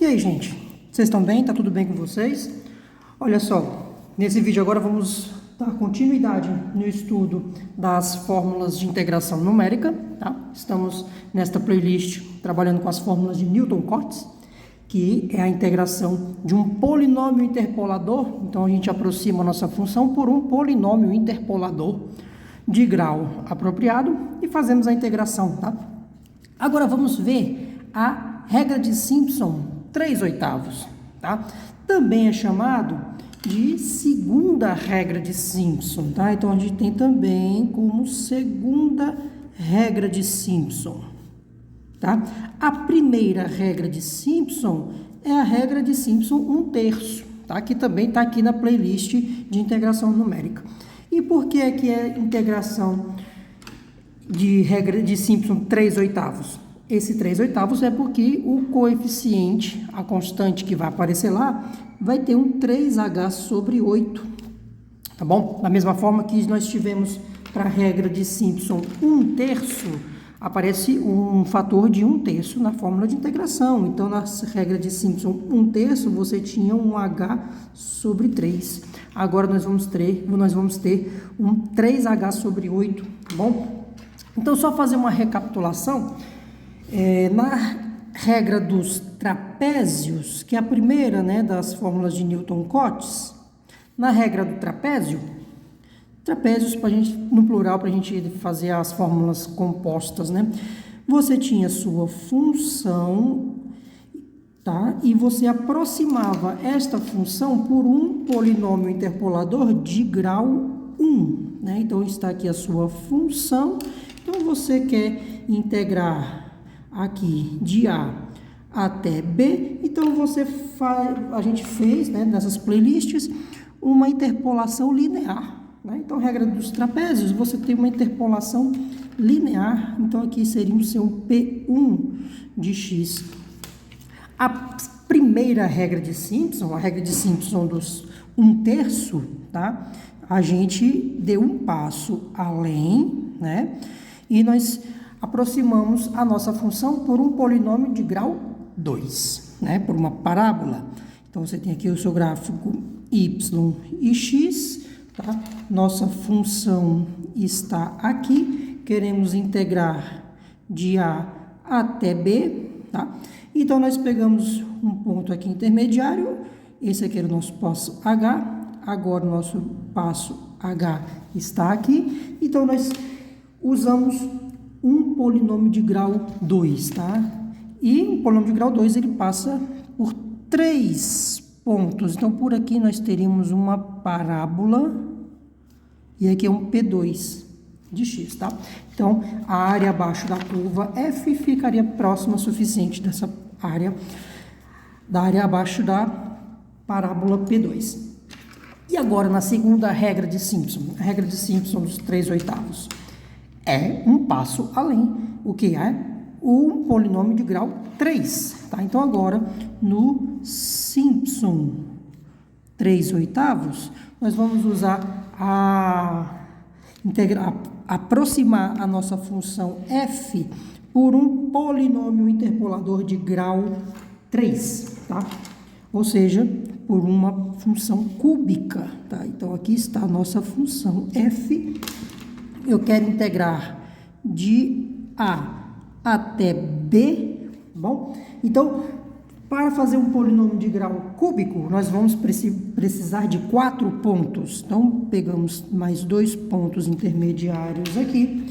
E aí, gente? Vocês estão bem? Tá tudo bem com vocês? Olha só, nesse vídeo agora vamos dar continuidade no estudo das fórmulas de integração numérica, tá? Estamos nesta playlist trabalhando com as fórmulas de Newton-Cotes, que é a integração de um polinômio interpolador. Então, a gente aproxima a nossa função por um polinômio interpolador de grau apropriado e fazemos a integração, tá? Agora, vamos ver a regra de Simpson 3/8, tá? Também é chamado de segunda regra de Simpson, tá? Então, a gente tem também como segunda regra de Simpson, tá? A primeira regra de Simpson é a regra de Simpson 1/3, tá? Que também está aqui na playlist de integração numérica. E por que é integração de regra de Simpson 3/8? Esse 3/8 é porque o coeficiente, a constante que vai aparecer lá, vai ter um 3h sobre 8, tá bom? Da mesma forma que nós tivemos para a regra de Simpson 1/3, aparece um fator de 1/3 na fórmula de integração. Então, na regra de Simpson 1/3, você tinha um h sobre 3. Agora, nós vamos ter um 3h sobre 8, tá bom? Então, só fazer uma recapitulação. Na regra dos trapézios, que é a primeira, né, das fórmulas de Newton-Cotes, na regra do trapézios, no plural, para a gente fazer as fórmulas compostas, né? Você tinha sua função, tá? E você aproximava esta função por um polinômio interpolador de grau 1, né? Então, está aqui a sua função. Então, você quer integrar aqui de A até B, então a gente fez, né, nessas playlists, uma interpolação linear, né? Então, regra dos trapézios, você tem uma interpolação linear, então aqui seria o seu P1 de x. A primeira regra de Simpson, a regra de Simpson dos 1/3, tá? A gente deu um passo além, né? E nós aproximamos a nossa função por um polinômio de grau 2, né? Por uma parábola. Então, você tem aqui o seu gráfico y e x, tá? Nossa função está aqui. Queremos integrar de A até B, tá? Então, nós pegamos um ponto aqui intermediário. Esse aqui era o nosso passo H. Agora, o nosso passo H está aqui. Então, nós usamos um polinômio de grau 2, tá? E o polinômio de grau 2, ele passa por 3 pontos. Então, por aqui nós teríamos uma parábola e aqui é um P2 de x, tá? Então, a área abaixo da curva F ficaria próxima o suficiente dessa área, da área abaixo da parábola P2. E agora, na segunda regra de Simpson, a regra de Simpson dos 3/8, é um passo além, o que é um polinômio de grau 3, tá? Então, agora, no Simpson 3/8, nós vamos usar aproximar a nossa função f por um polinômio interpolador de grau 3, tá? Ou seja, por uma função cúbica, tá? Então, aqui está a nossa função f. Eu quero integrar de A até B, bom? Então, para fazer um polinômio de grau cúbico, nós vamos precisar de 4 pontos. Então, pegamos mais 2 pontos intermediários aqui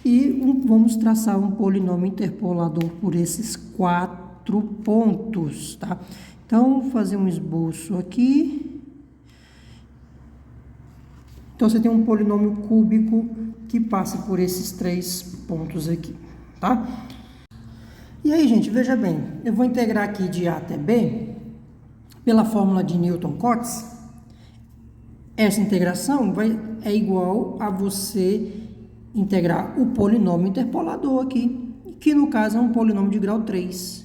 e vamos traçar um polinômio interpolador por esses 4 pontos, tá? Então, vou fazer um esboço aqui. Então, você tem um polinômio cúbico que passa por esses 3 pontos aqui, tá? E aí, gente, veja bem, eu vou integrar aqui de A até B pela fórmula de Newton-Cotes. Essa integração é igual a você integrar o polinômio interpolador aqui, que no caso é um polinômio de grau 3.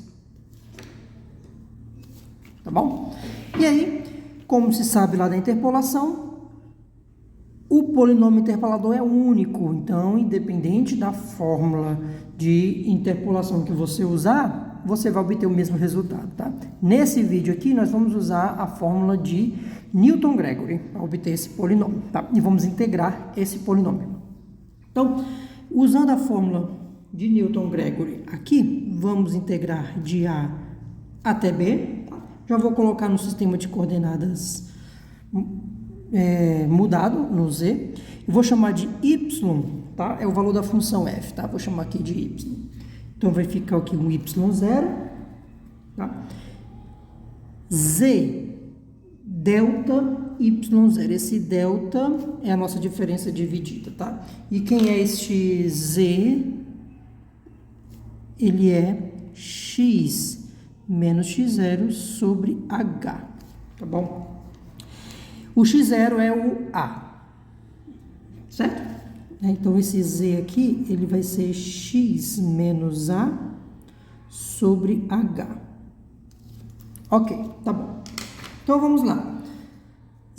Tá bom? E aí, como se sabe lá da interpolação, o polinômio interpolador é único, então, independente da fórmula de interpolação que você usar, você vai obter o mesmo resultado, tá? Nesse vídeo aqui, nós vamos usar a fórmula de Newton-Gregory para obter esse polinômio, tá? E vamos integrar esse polinômio. Então, usando a fórmula de Newton-Gregory aqui, vamos integrar de A até B. Tá? Já vou colocar no sistema de coordenadas mudado, no Z. E vou chamar de Y, tá? É o valor da função f, tá? Vou chamar aqui de Y. Então, vai ficar aqui um Y0, tá? Z delta Y0. Esse delta é a nossa diferença dividida, tá? E quem é este Z? Ele é x menos x0 sobre h, tá bom? O x0 é o A, certo? Então, esse Z aqui, ele vai ser x menos A sobre H. Ok, tá bom. Então, vamos lá.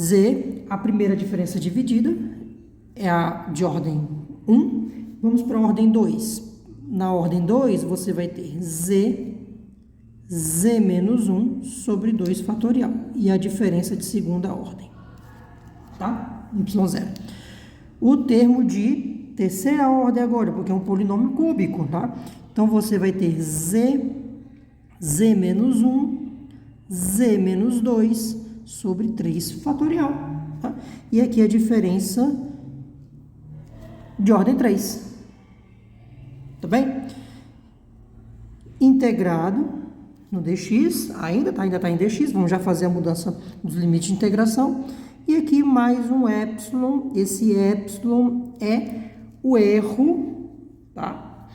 Z, a primeira diferença dividida, é a de ordem 1. Vamos para a ordem 2. Na ordem 2, você vai ter Z menos 1 sobre 2 fatorial. E a diferença de segunda ordem. Tá? Y0. O termo de terceira ordem agora, porque é um polinômio cúbico, tá? Então, você vai ter Z menos 1, Z menos 2 sobre 3 fatorial. Tá? E aqui a diferença de ordem 3. Tá bem? Integrado no dx, ainda está em dx, vamos já fazer a mudança dos limites de integração. E aqui mais um epsilon, esse epsilon é o erro, tá,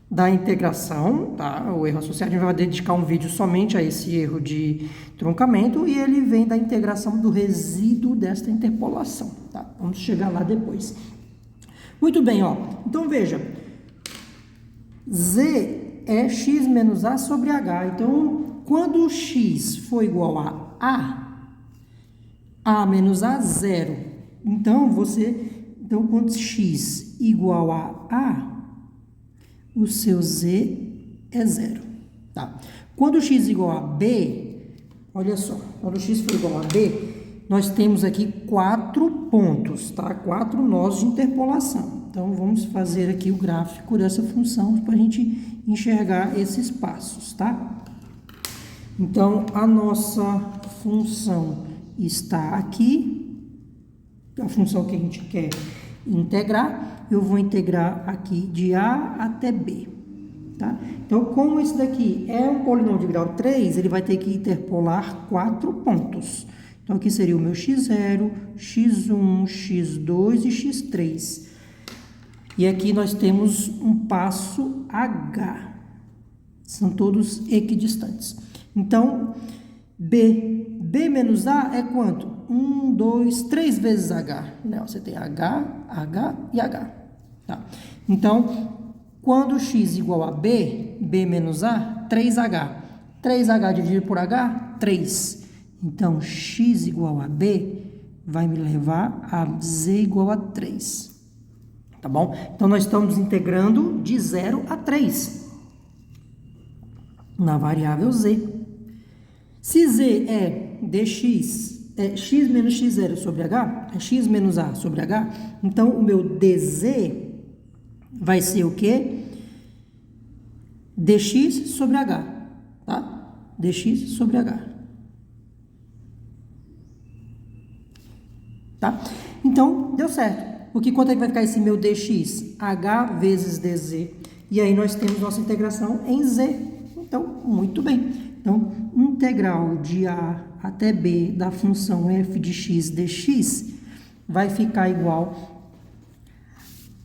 da integração, tá, o erro associado. A gente vai dedicar um vídeo somente a esse erro de truncamento e ele vem da integração do resíduo desta interpolação, tá? Vamos chegar lá depois. Muito bem, ó, então veja, Z é x menos A sobre H, então quando o x for igual a A menos A, 0. Então, quando x igual a, o seu Z é 0. Tá? Quando x igual a B, olha só, quando x for igual a B, nós temos aqui 4 pontos, tá? 4 nós de interpolação. Então, vamos fazer aqui o gráfico dessa função para a gente enxergar esses passos, tá? Então, a nossa função está aqui, a função que a gente quer integrar, eu vou integrar aqui de A até B, tá? Então, como esse daqui é um polinômio de grau 3, ele vai ter que interpolar 4 pontos. Então, aqui seria o meu x0, x1, x2 e x3. E aqui nós temos um passo H, são todos equidistantes. Então, B menos A é quanto? 1, 2, 3 vezes H. Não, você tem H, H e H. Tá? Então, quando x igual a B menos A, 3H. 3H dividido por H, 3. Então, x igual a B vai me levar a Z igual a 3. Tá bom? Então, nós estamos integrando de 0 a 3 na variável Z. Se Z é dx, é x menos x0 sobre h, é x menos a sobre h, então o meu dz vai ser o quê? Dx sobre h, tá? Dx sobre h. Tá? Então, deu certo. Porque quanto é que vai ficar esse meu dx? H vezes dz. E aí nós temos nossa integração em z. Então, muito bem. Então, integral de A até B da função f de x dx vai ficar igual.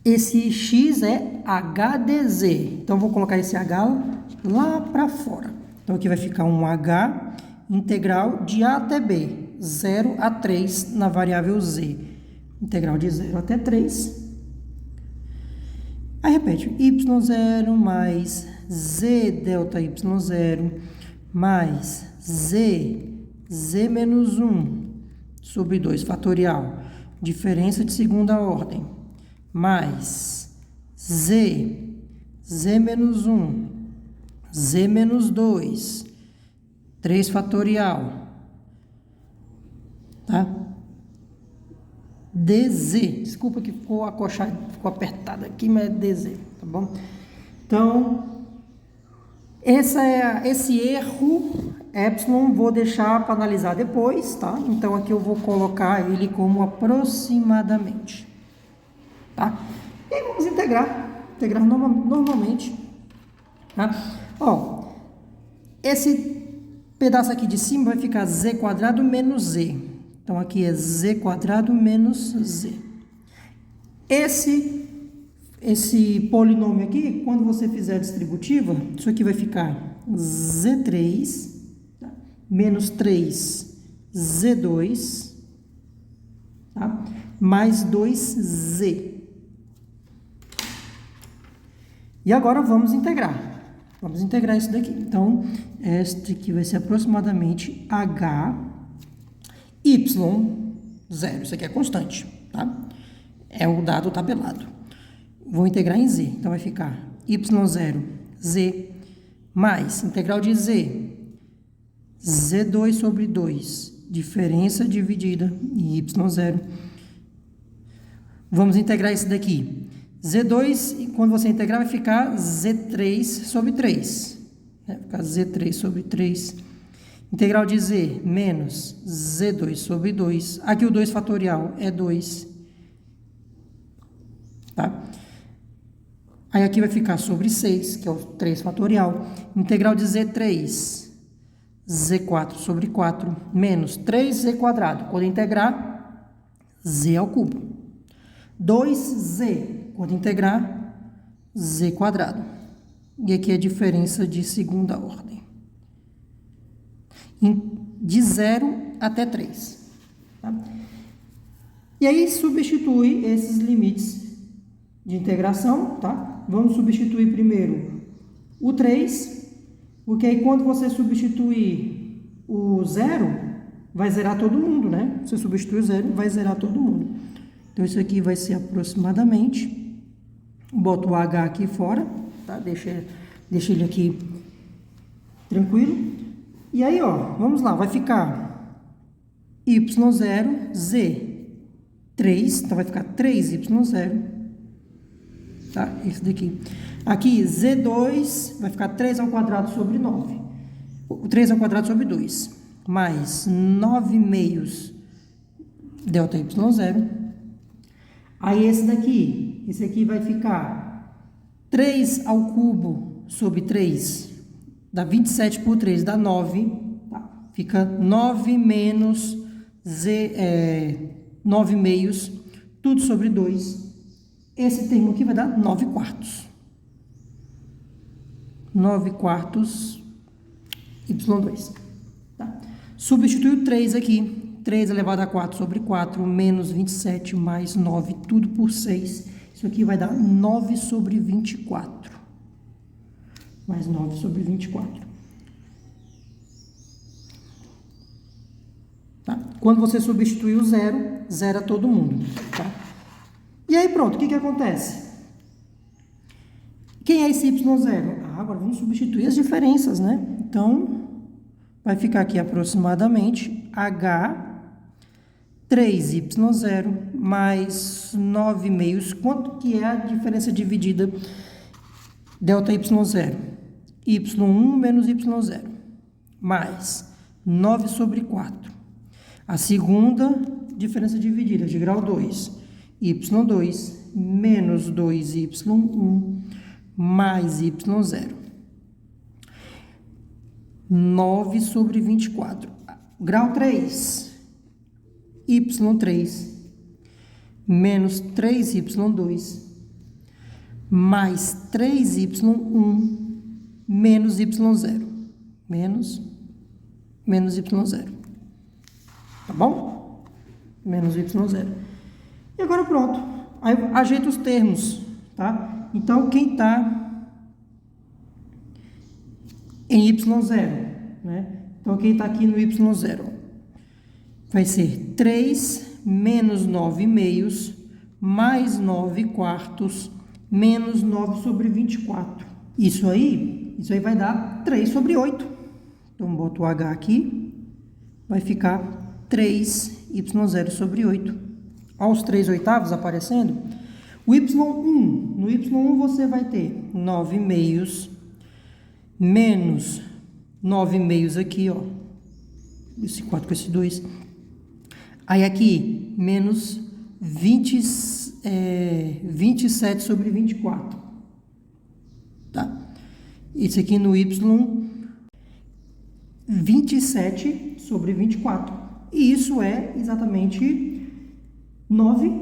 Esse x é h dz. Então, vou colocar esse h lá para fora. Então, aqui vai ficar um h integral de A até B, 0 a 3 na variável z. Integral de 0 até 3. Aí, repete, y0 mais z delta y0 mais z menos 1 sobre 2 fatorial, diferença de segunda ordem, mais z menos 1, z menos 2, 3 fatorial, tá? dz, desculpa que ficou acochado, ficou apertado aqui, mas é dz, tá bom? Então, esse erro epsilon vou deixar para analisar depois, tá? Então, aqui eu vou colocar ele como aproximadamente, tá? E aí vamos integrar normalmente, tá? Ó, esse pedaço aqui de cima vai ficar z quadrado menos z. Então, aqui é z quadrado menos z. Esse polinômio aqui, quando você fizer a distributiva, isso aqui vai ficar z3, tá? Menos 3z2, tá? Mais 2z. E agora vamos integrar. Vamos integrar isso daqui. Então, este aqui vai ser aproximadamente h y0. Isso aqui é constante, tá? É o dado tabelado. Vou integrar em z. Então, vai ficar y0, z, mais integral de z, z2 sobre 2, diferença dividida em y0. Vamos integrar isso daqui. Z2, quando você integrar, vai ficar Z3 sobre 3. Vai ficar Z3 sobre 3. Integral de Z menos Z2 sobre 2. Aqui o 2 fatorial é 2. Tá? Aí aqui vai ficar sobre 6, que é o 3 fatorial. Integral de Z3, Z4 sobre 4, menos 3Z quadrado. Quando integrar, Z ao cubo. 2Z. Quando integrar, z quadrado. E aqui é a diferença de segunda ordem. De 0 até 3. Tá? E aí, substitui esses limites de integração, tá? Vamos substituir primeiro o 3, porque aí quando você substituir o 0, vai zerar todo mundo, né? Você substitui o 0, vai zerar todo mundo. Então, isso aqui vai ser aproximadamente... Boto o H aqui fora, tá? Deixa ele aqui tranquilo. E aí, ó, vamos lá, vai ficar y0, z, 3, então vai ficar 3y0, tá? Isso daqui. Aqui, z2 vai ficar 3 ao quadrado sobre 9. 3 ao quadrado sobre 2, mais 9 meios delta y0. Aí, esse aqui vai ficar 3 ao cubo sobre 3, dá 27 por 3, dá 9, tá? Fica 9 menos 9 meios, tudo sobre 2. Esse termo aqui vai dar 9 quartos. 9 quartos y2. Tá? Substitui o 3 aqui. 3 elevado a 4 sobre 4, menos 27 mais 9, tudo por 6. Isso aqui vai dar 9 sobre 24. Mais 9 sobre 24. Tá? Quando você substituir o 0, zera todo mundo. Tá? E aí, pronto, o que acontece? Quem é esse y0? Agora vamos substituir as diferenças, né? Então, vai ficar aqui aproximadamente h 3y0 mais 9 meios. Quanto que é a diferença dividida delta y0? y1 menos y0, mais 9 sobre 4. A segunda diferença dividida de grau 2, y2 menos 2y1 mais y0. 9 sobre 24. Grau 3, y3 menos 3y2 mais 3y1 menos y0. Menos y0. Tá bom? Menos y0. E agora pronto. Aí ajeita os termos, tá? Então, quem está em y0, né? Então, quem está aqui no y0 vai ser 3 menos 9 meios mais 9 quartos menos 9 sobre 24. Isso Isso aí vai dar 3 sobre 8. Então, boto o H aqui, vai ficar 3y0 sobre 8. Olha os 3 oitavos aparecendo. O y1, no y1 você vai ter 9 meios menos 9 meios aqui, ó. Esse 4 com esse 2. Aí aqui, menos 27 sobre 24. Tá? Isso aqui no y, 27 sobre 24. E isso é exatamente 9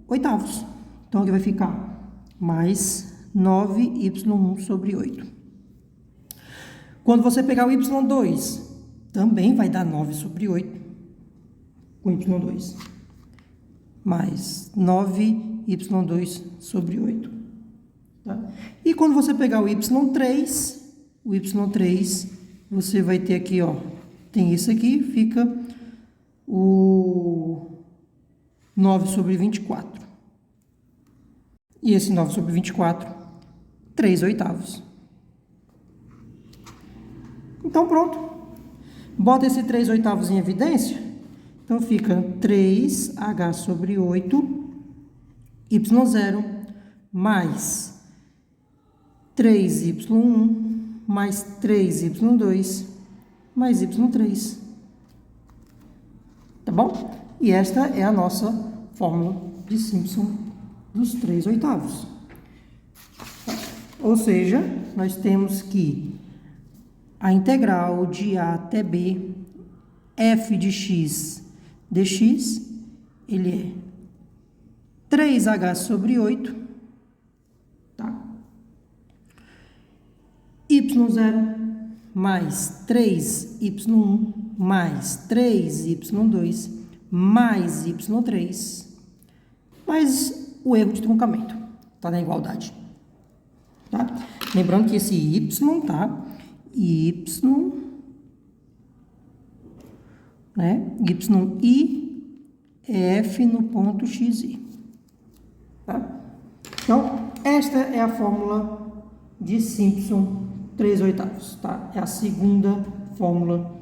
oitavos. Então, aqui vai ficar mais 9y1 sobre 8. Quando você pegar o y2, também vai dar 9 sobre 8 com y2. Mais 9y2 sobre 8. Tá? E quando você pegar o y3, você vai ter aqui, ó, tem isso aqui, fica o 9 sobre 24. E esse 9 sobre 24, 3 oitavos. Então, pronto. Bota esse 3 oitavos em evidência. Então, fica 3h sobre 8, y0, mais 3y1, mais 3y2, mais y3. Tá bom? E esta é a nossa fórmula de Simpson dos 3 oitavos. Ou seja, nós temos que a integral de A até B, f de x dx, ele é 3h sobre 8, tá? y0 mais 3y1 mais 3y2 mais y3, mais o erro de truncamento, tá na igualdade. Tá? Lembrando que esse y, tá? Y, né? Y é f no ponto xi. Tá? Então, esta é a fórmula de Simpson 3 oitavos, tá? É a segunda fórmula,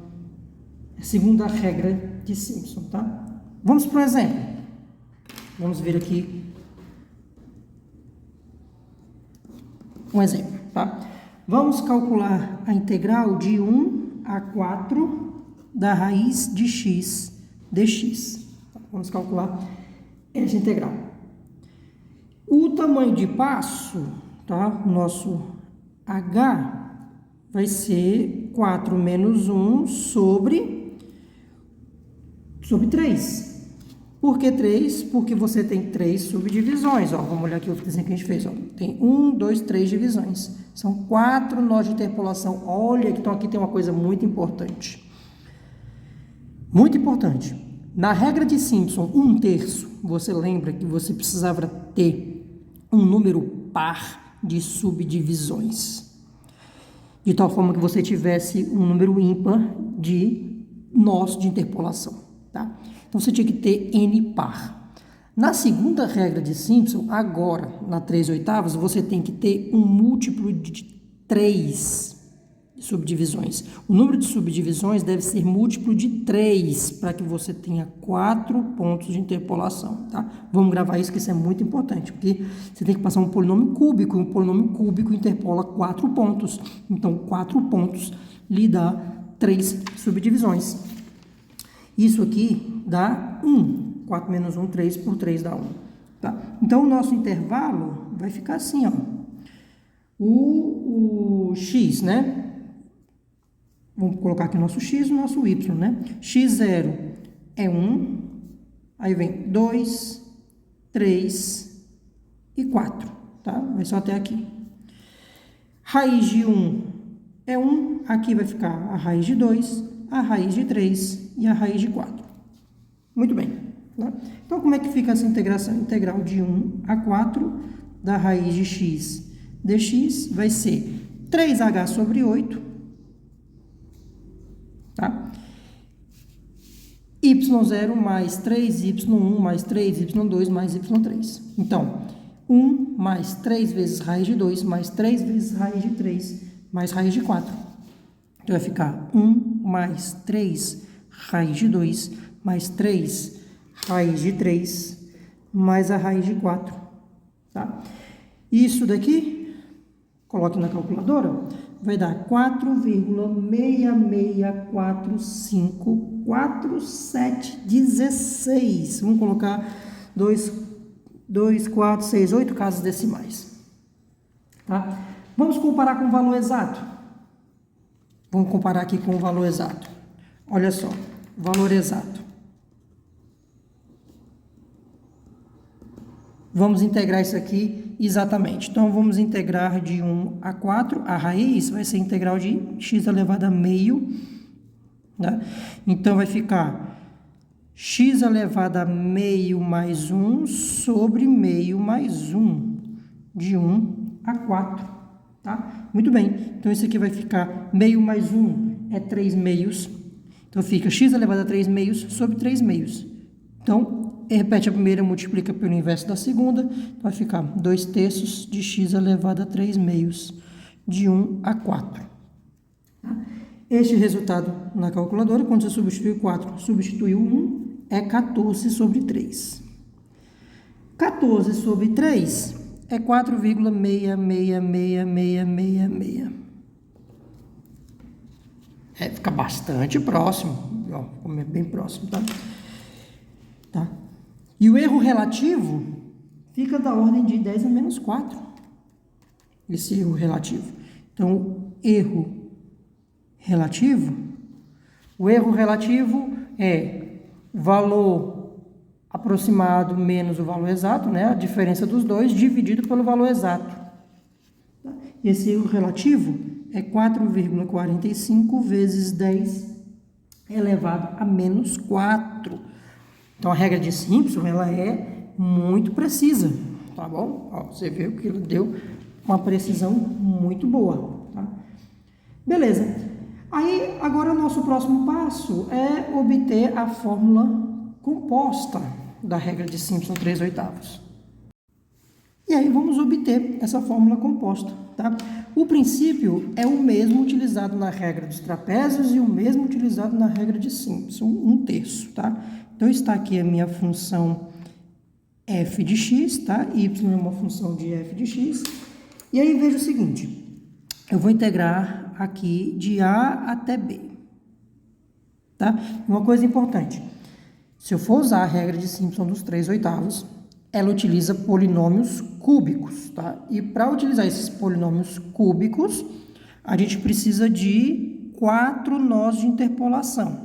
a segunda regra de Simpson, tá? Vamos para um exemplo. Vamos ver aqui um exemplo, tá? Vamos calcular a integral de 1 a 4 da raiz de x dx. Vamos calcular essa integral. O tamanho de passo, tá? O nosso h vai ser 4 menos 1 sobre 3. Por que 3? Porque você tem 3 subdivisões. Ó, vamos olhar aqui o desenho que a gente fez. Ó. Tem 1, 2, 3 divisões. São 4 nós de interpolação. Olha, então aqui tem uma coisa muito importante. Muito importante. Na regra de Simpson, 1/3, você lembra que você precisava ter um número par de subdivisões. De tal forma que você tivesse um número ímpar de nós de interpolação. Tá? Então, você tinha que ter n par. Na segunda regra de Simpson, agora, na 3 oitavos, você tem que ter um múltiplo de 3 subdivisões. O número de subdivisões deve ser múltiplo de 3 para que você tenha 4 pontos de interpolação. Tá? Vamos gravar isso, que isso é muito importante, porque você tem que passar um polinômio cúbico, e um polinômio cúbico interpola 4 pontos. Então, 4 pontos lhe dá 3 subdivisões. Isso aqui dá 1. 4 menos 1, 3 por 3 dá 1. Tá? Então, o nosso intervalo vai ficar assim, ó. O x, né? Vamos colocar aqui o nosso x e o nosso y, né? x0 é 1, aí vem 2, 3 e 4, tá? Vai só até aqui. Raiz de 1 é 1, aqui vai ficar a raiz de 2, a raiz de 3 e a raiz de 4. Muito bem. Tá? Então, como é que fica essa integração? Integral de 1 a 4 da raiz de x dx vai ser 3h sobre 8, tá? y0 mais 3y1 mais 3y2 mais y3. Então, 1 mais 3 vezes raiz de 2 mais 3 vezes raiz de 3 mais raiz de 4. Então, vai ficar 1 mais 3 raiz de 2, mais 3 raiz de 3, mais a raiz de 4. Tá? Isso daqui, coloque na calculadora, vai dar 4,6644716. Vamos colocar 2, 4, 6, 8 casas decimais. Tá? Vamos comparar com o valor exato. Vamos comparar aqui com o valor exato. Olha só, valor exato. Vamos integrar isso aqui exatamente. Então, vamos integrar de 1 a 4. A raiz vai ser integral de x elevado a meio. Né? Então, vai ficar x elevado a meio mais 1 sobre meio mais 1. De 1 a 4. Tá? Muito bem. Então, isso aqui vai ficar meio mais 1 é 3 meios. Então, fica x elevado a 3 meios sobre 3 meios. Então, repete a primeira, multiplica pelo inverso da segunda. Então, vai ficar 2 terços de x elevado a 3 meios, de 1 a 4. Tá? Este resultado na calculadora, quando você substitui 4, substitui o 1, é 14 sobre 3. 14 sobre 3 é 4,66666. Fica bastante próximo. Ó, bem próximo, tá? Tá? E o erro relativo fica da ordem de 10 a menos 4. Esse erro relativo. Então, o erro relativo é valor aproximado menos o valor exato, né? A diferença dos dois dividido pelo valor exato. Tá? Esse erro relativo é 4,45 vezes 10 elevado a menos 4. Então, a regra de Simpson, ela é muito precisa, tá bom? Ó, você viu que ele deu uma precisão muito boa, tá? Beleza. Aí, agora, o nosso próximo passo é obter a fórmula composta da regra de Simpson 3/8. E aí, vamos obter essa fórmula composta, tá? O princípio é o mesmo utilizado na regra dos trapézios e o mesmo utilizado na regra de Simpson, 1/3, tá? Então, está aqui a minha função f de x, tá? Y é uma função de f de x. E aí, veja o seguinte. Eu vou integrar aqui de a até b, tá? Uma coisa importante. Se eu for usar a regra de Simpson dos 3/8, ela utiliza polinômios cúbicos, tá? E para utilizar esses polinômios cúbicos, a gente precisa de 4 nós de interpolação.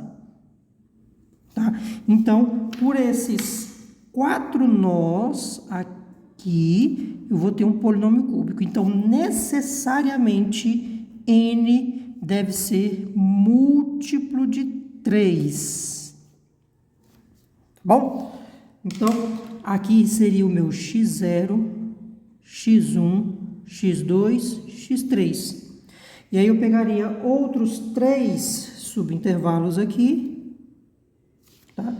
Tá? Então, por esses 4 nós aqui, eu vou ter um polinômio cúbico. Então, necessariamente, n deve ser múltiplo de 3. Tá bom? Então, aqui seria o meu x0, x1, x2, x3. E aí, eu pegaria outros 3 subintervalos aqui. Tá?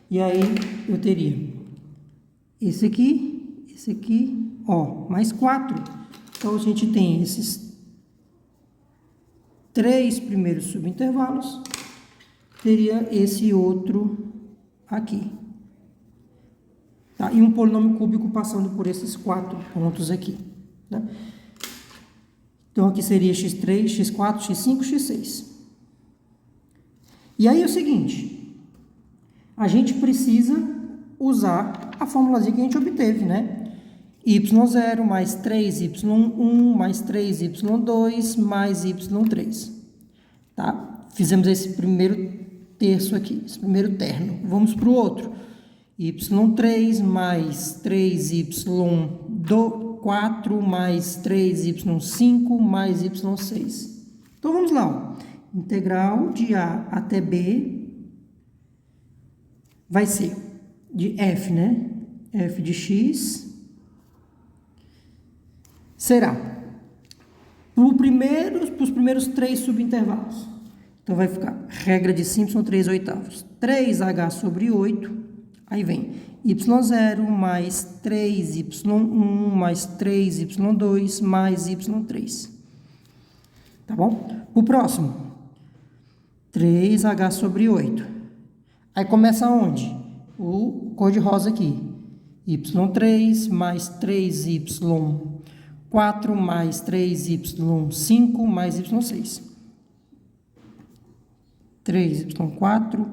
E aí, eu teria esse aqui, ó, mais 4. Então, a gente tem esses 3 primeiros subintervalos, teria esse outro aqui. Tá? E um polinômio cúbico passando por esses 4 pontos aqui. Tá? Então, aqui seria x3, x4, x5, x6. E aí, é o seguinte... A gente precisa usar a formulazinha que a gente obteve, né? y0 mais 3y1 mais 3y2 mais y3. Tá? Fizemos esse primeiro terço aqui, esse primeiro terno. Vamos para o outro. y3 mais 3y4 mais 3y5 mais y6. Então, vamos lá. Ó. Integral de a até b vai ser de f, né? f de x será para os primeiros 3 subintervalos. Então, vai ficar regra de Simpson 3/8. 3h sobre 8. Aí vem y0 mais 3y1 mais 3y2 mais y3. Tá bom? O próximo, 3H sobre 8. Aí começa onde? O cor-de-rosa aqui. Y3 mais 3Y4 mais 3Y5 mais Y6. 3Y4,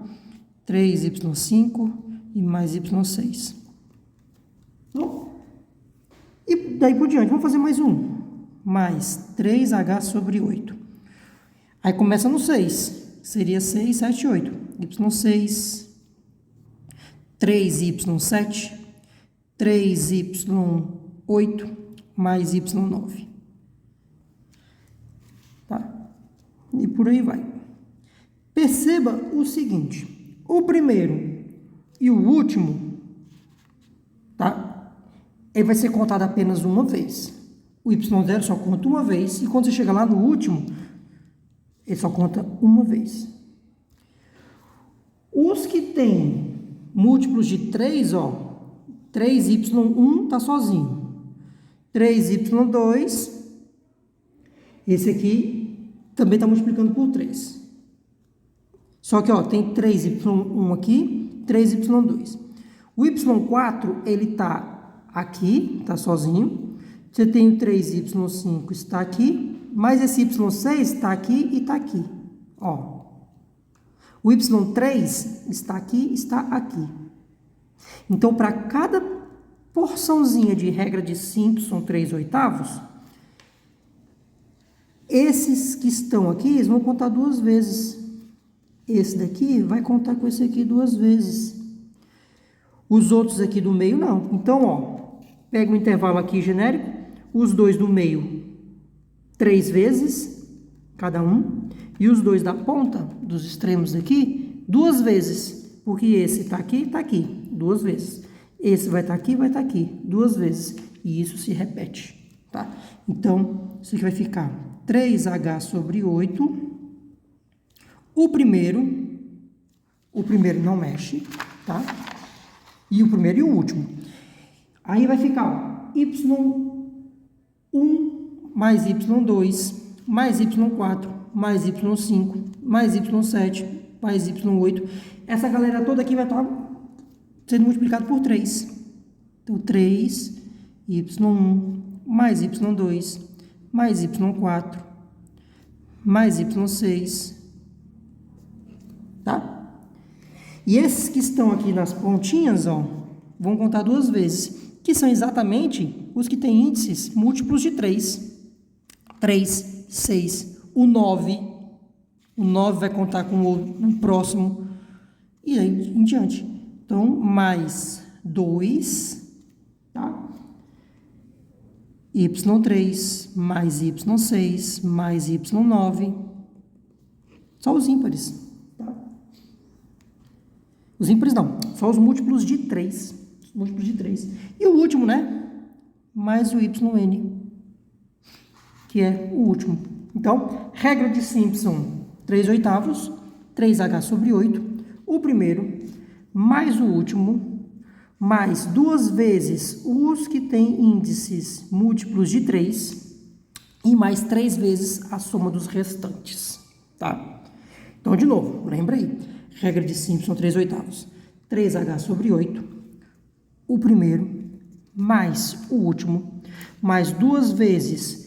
3Y5 e mais Y6. Bom, e daí por diante, vamos fazer mais um. Mais 3H sobre 8. Aí começa no 6. Seria 6, 7, 8. Y6, 3Y7, 3Y8 mais Y9. Tá? E por aí vai. Perceba o seguinte. O primeiro e o último, tá? Ele vai ser contado apenas uma vez. O Y0 só conta uma vez. E quando você chega lá no último, ele só conta uma vez. Os que têm múltiplos de 3, ó, 3Y1 está sozinho. 3Y2, esse aqui também está multiplicando por 3. Só que, ó, tem 3Y1 aqui, 3Y2. O Y4, ele está aqui, está sozinho. Você tem o 3Y5, está aqui, mas esse Y6 está aqui e está aqui, ó. O Y3 está aqui, está aqui. Então, para cada porçãozinha de regra de Simpson 3/8, esses que estão aqui, eles vão contar duas vezes. Esse daqui vai contar com esse aqui duas vezes. Os outros aqui do meio, não. Então, ó, pega o intervalo aqui genérico, os dois do meio, 3 vezes, cada um. E os dois da ponta, dos extremos aqui, 2 vezes. Porque esse está aqui, 2 vezes. Esse vai estar aqui, 2 vezes. E isso se repete, tá? Então, isso aqui vai ficar 3H sobre 8. O primeiro não mexe, tá? E o primeiro e o último. Aí vai ficar, ó, Y1 mais Y2 mais Y4 mais Y5, mais Y7, mais Y8. Essa galera toda aqui vai estar sendo multiplicado por 3. Então, 3, Y1, mais Y2, mais Y4, mais Y6. Tá? E esses que estão aqui nas pontinhas, ó, vão contar duas vezes, que são exatamente os que têm índices múltiplos de 3. 3, 6, o 9 vai contar com o próximo, e aí em diante. Então, mais 2, tá? Y3, mais Y6, mais Y9. Só os ímpares, tá? Os ímpares não, só os múltiplos de 3. Os múltiplos de 3. E o último, né? Mais o YN, que é o último. Então, regra de Simpson, 3/8, 3H sobre 8, o primeiro, mais o último, mais 2 vezes os que têm índices múltiplos de 3, e mais 3 vezes a soma dos restantes, tá? Então, de novo, lembra aí, regra de Simpson, 3/8, 3H sobre 8, o primeiro, mais o último, mais 2 vezes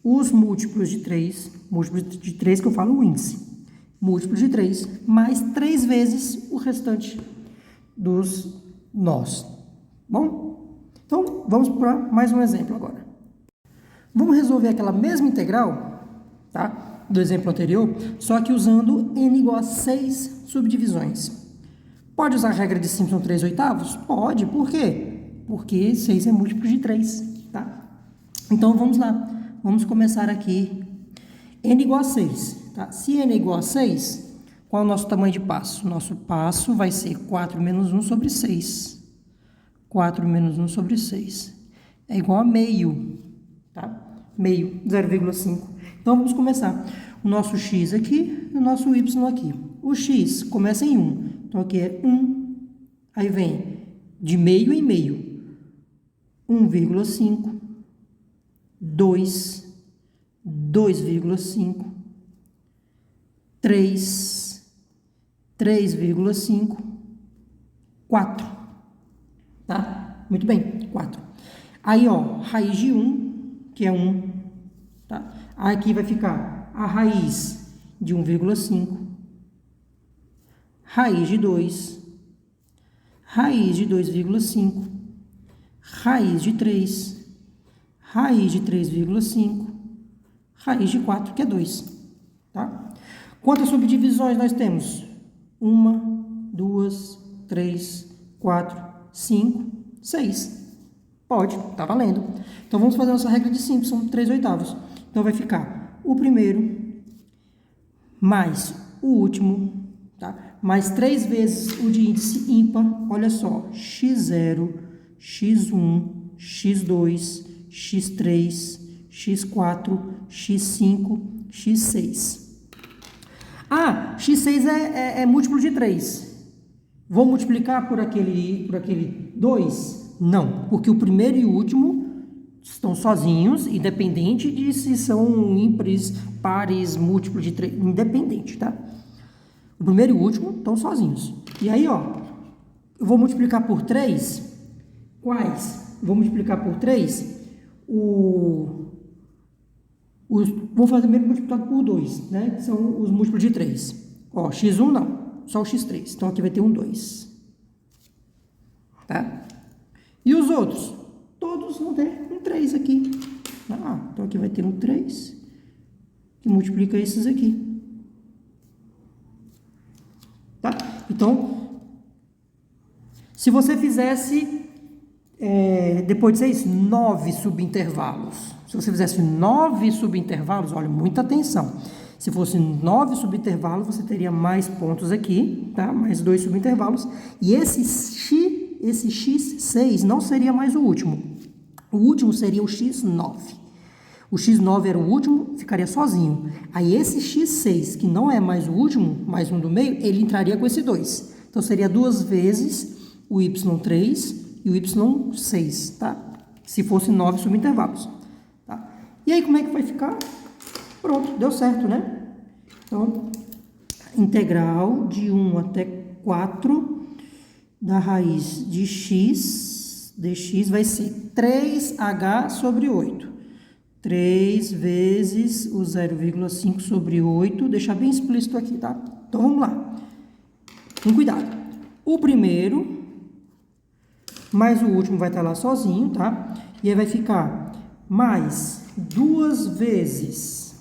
os múltiplos de 3 que eu falo o índice, múltiplos de 3, mais 3 vezes o restante dos nós. Bom? Então, vamos para mais um exemplo agora. Vamos resolver aquela mesma integral, tá? Do exemplo anterior, só que usando n igual a 6 subdivisões. Pode usar a regra de Simpson 3/8? Pode. Por quê? Porque 6 é múltiplo de 3, tá? Então, vamos lá. Vamos começar aqui. N igual a 6, tá? Se n é igual a 6, qual é o nosso tamanho de passo? Nosso passo vai ser 4 menos 1 sobre 6. 4 menos 1 sobre 6. É igual a meio, tá? Meio, 0,5. Então, vamos começar. O nosso x aqui e o nosso y aqui. O x começa em 1. Então, aqui é 1. Aí vem de meio em meio. 1,5. 2, 2,5, 3, 3,5, 4. Tá? Muito bem, 4. Aí, ó, raiz de 1, que é 1. Tá? Aqui vai ficar a raiz de 1,5, raiz de 2, raiz de 2,5, raiz de 3, raiz de 3,5, raiz de 4, que é 2. Tá? Quantas subdivisões nós temos? 1, 2, 3, 4, 5, 6. Pode, tá valendo. Então, vamos fazer nossa regra de Simpson, 3/8. Então, vai ficar o primeiro mais o último, tá? Mais 3 vezes o de índice ímpar. Olha só, x0, x1, x2, x3, x4, x5, x6. Ah, x6 é múltiplo de 3. Vou multiplicar por aquele 2? Não, porque o primeiro e o último estão sozinhos, independente de se são ímpares, pares, múltiplo de 3, independente, tá? O primeiro e o último estão sozinhos. E aí, ó, eu vou multiplicar por 3. Quais? Vou multiplicar por 3 vou fazer mesmo multiplicado por 2, né? Que são os múltiplos de 3. Ó, x1 não, só o x3. Então, aqui vai ter um 2. Tá? E os outros? Todos vão ter um 3 aqui. Então, aqui vai ter um 3, que multiplica esses aqui. Tá? Então, se você fizesse, depois de 6, 9 subintervalos. Se você fizesse 9 subintervalos, olha, muita atenção. Se fosse 9 subintervalos, você teria mais pontos aqui, tá? Mais 2 subintervalos. E esse x6 não seria mais o último. O último seria o x9. O x9 era o último, ficaria sozinho. Aí esse x6, que não é mais o último, mais um do meio, ele entraria com esse 2. Então, seria 2 vezes o y3 e o y6, tá? Se fosse 9 subintervalos. Tá? E aí, como é que vai ficar? Pronto, deu certo, né? Então, integral de 1 até 4 da raiz de x dx vai ser 3h sobre 8. 3 vezes o 0,5 sobre 8. Deixar bem explícito aqui, tá? Então, vamos lá. Com cuidado. O primeiro mais o último vai estar lá sozinho, tá? E aí vai ficar mais 2 vezes.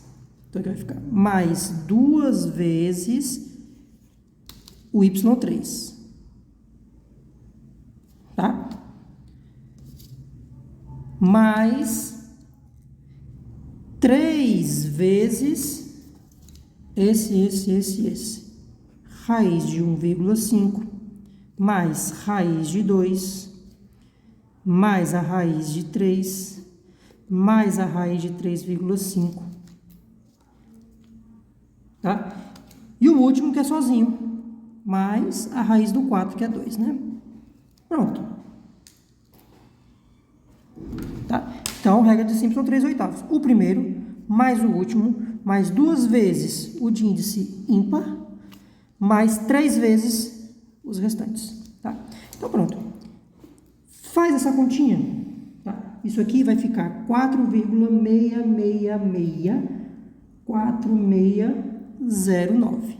Então, aqui vai ficar mais 2 vezes o y3. Tá? Mais 3 vezes esse. Raiz de 1,5 mais raiz de 2 mais a raiz de 3 mais a raiz de 3,5. Tá? E o último que é sozinho, mais a raiz do 4, que é 2, né? Pronto. Tá? Então, regra de Simpson 3/8. O primeiro, mais o último, mais 2 vezes o de índice ímpar, mais 3 vezes os restantes. Tá? Então, pronto. Faz essa continha. Tá? Isso aqui vai ficar 4,6664609.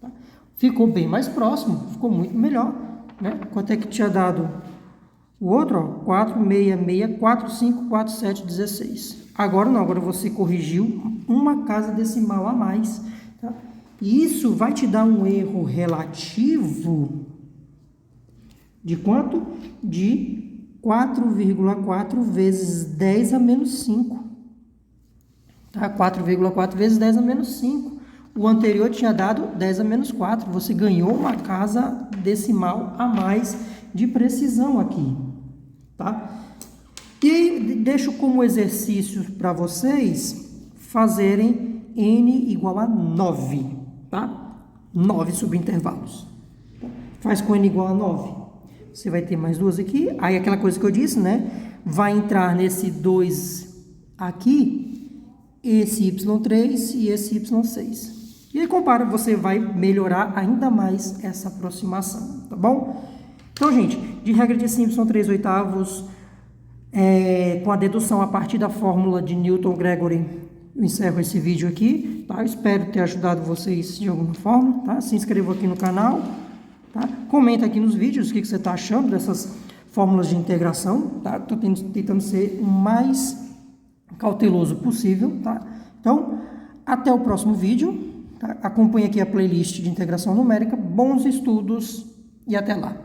Tá? Ficou bem mais próximo, ficou muito melhor. Né? Quanto é que tinha dado o outro? Ó, 4,66454716. Agora não, agora você corrigiu uma casa decimal a mais. Tá? E isso vai te dar um erro relativo de quanto? De 4,4 vezes 10 a menos 5. Tá? 4,4 vezes 10 a menos 5. O anterior tinha dado 10 a menos 4. Você ganhou uma casa decimal a mais de precisão aqui. Tá? E aí, deixo como exercício para vocês fazerem n igual a 9. Tá? 9 subintervalos. Faz com n igual a 9. Você vai ter mais 2 aqui. Aí, aquela coisa que eu disse, né? Vai entrar nesse 2 aqui, esse y3 e esse y6. E E aí compara, você vai melhorar ainda mais essa aproximação, tá bom? Então, gente, de regra de Simpson 3/8, com a dedução a partir da fórmula de Newton-Gregory, eu encerro esse vídeo aqui, tá? Eu espero ter ajudado vocês de alguma forma, tá? Se inscreva aqui no canal, tá? Comenta aqui nos vídeos o que você está achando dessas fórmulas de integração, tá? Estou tentando ser o mais cauteloso possível, tá? Então, até o próximo vídeo, tá? Acompanhe aqui a playlist de integração numérica, bons estudos e até lá!